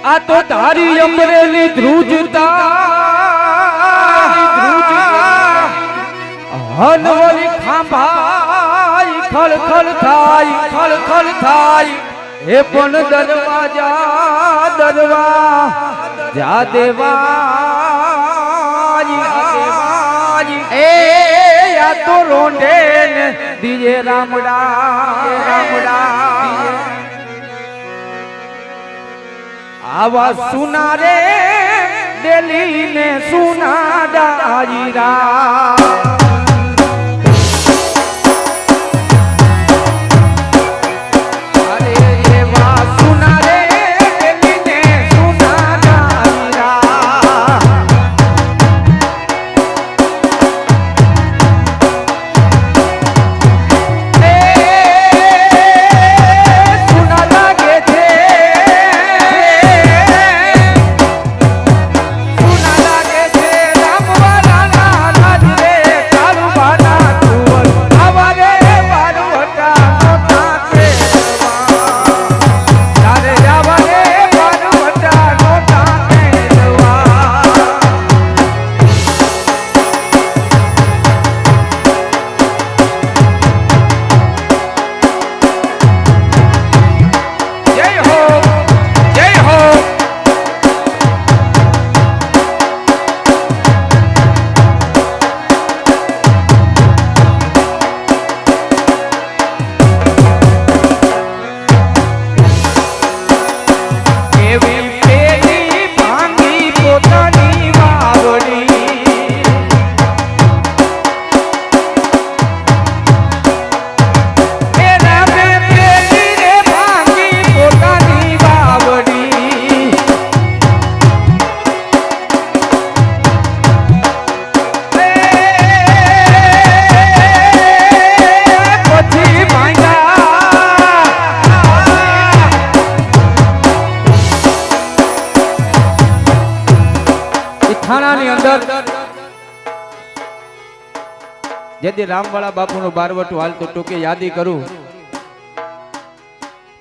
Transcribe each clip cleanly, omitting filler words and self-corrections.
આ તો ધારી અમરેલી ધ્રુજતા હનવરી ખાંભાઈ ખળખળ થાય એ પણ દરવા જા દેવાજી એ આ તો રોંઢે ને દીજે રામડા આવા સુના રે દેલી ને સુના ડાયરા यदि रामवाला बापू नो बारवटू हाल तो टोके यादी करूं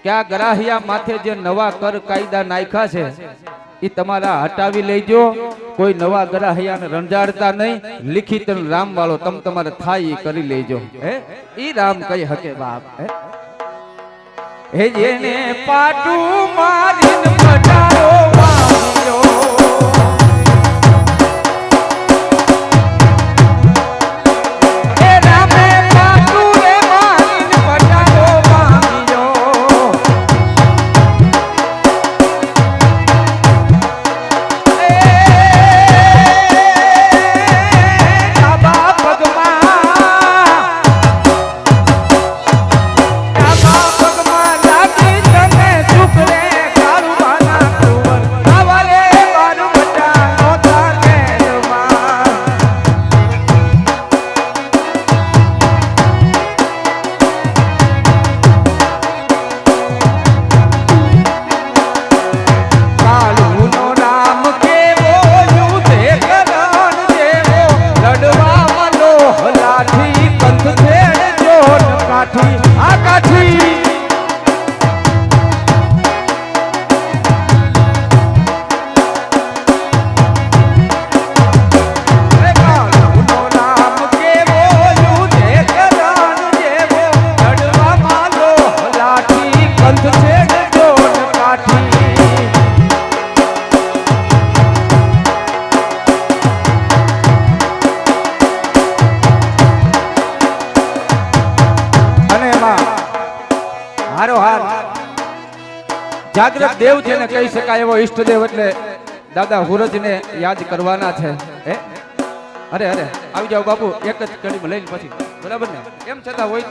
क्या ग्राहिया माथे जे नवा कर कायदा नाख्या छे ई तमारा हटावी लेजो कोई नवा ग्राहिया ने रंजाड़ता नहीं लिखित राम वालो तम तमारे थाई करी लेजो हे ई राम कही हके बाप हे जेने पाटू मारीन पटारो वालो जागृत देव जेने कही शकाय एवो इष्ट देव એટલે દાદા હુરજ ને યાદ કરવાના છે હે અરે અરે આવી જાવ બાપુ એક જ કડીમાં લઈને પછી બરાબર ને એમ છતાં હોય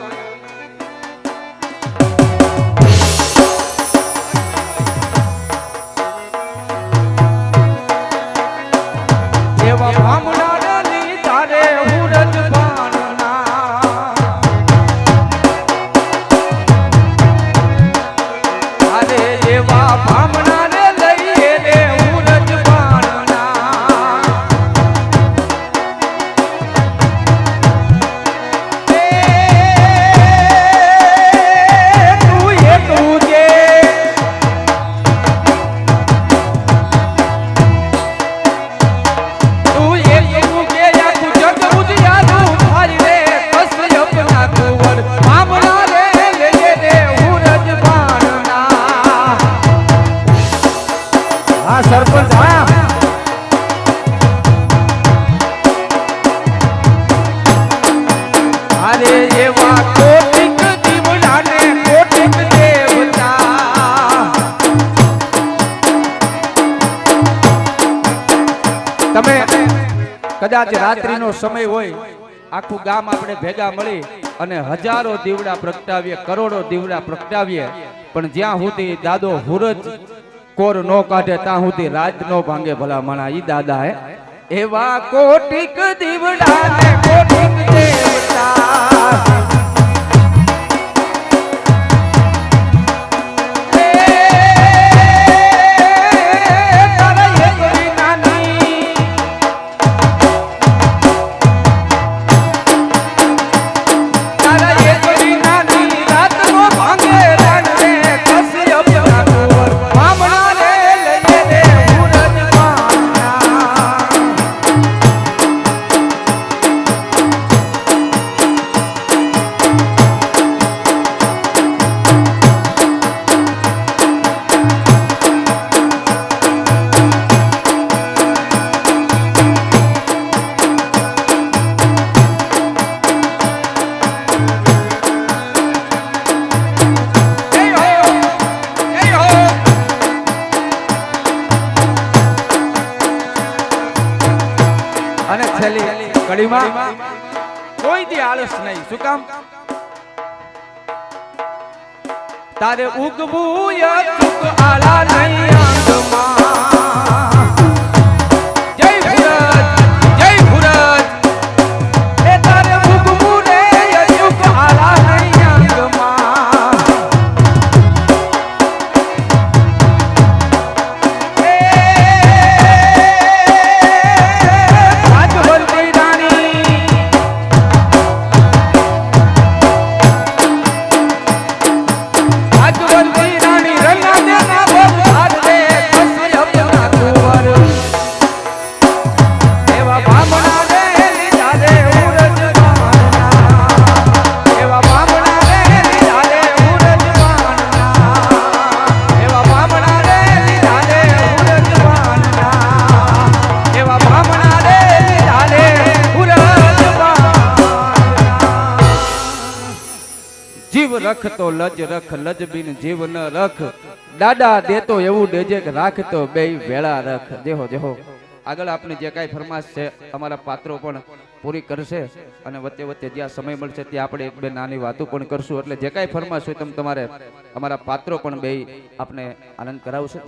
એવા બ્રાહ્મણની તારે હુરજ હા સરપંચ હા અરે એવા કોટિક દીવડાને કોટિક દેવતા તમે કદાચ રાત્રિનો સમય હોય આખું ગામ આપણે ભેગા મળી અને હજારો દીવડા પ્રગટાવીએ કરોડો દીવડા પ્રગટાવીએ પણ જ્યાં સુધી દાદો હુરજ કોર નો કાઢે ત્યાં સુધી રાત નો ભાંગે ભલા મણા ઈ દાદા હે એવા કોટિક દીવડા ને કોટિક દેવતા અને છેલ્લી કડીમાં કોઈ દી આળસ નહીં શું કામ તારે ઉગવું યતુક આલા નહીં આંગમાં જય ભુરજ એ તારે ઉગવું રે યતુક આલા નહીં આંગમાં જીવ રખ તો લજ રખ લજ બિન જીવ ન રખ દાદા દેતો એવું દેજે કે રાખ તો બે વેળા રખ જેહો જેહો આગળ આપને જે કાંઈ ફરમાશ છે અમારા પાત્રો પણ પૂરી કરશે અને વચ્ચે વચ્ચે જ્યાં સમય મળશે ત્યાં આપણે એક બે નાની વાતો પણ કરશું એટલે જે કાંઈ ફરમાશ હોય તમારે અમારા પાત્રો પણ બે આપને આનંદ કરાવશે.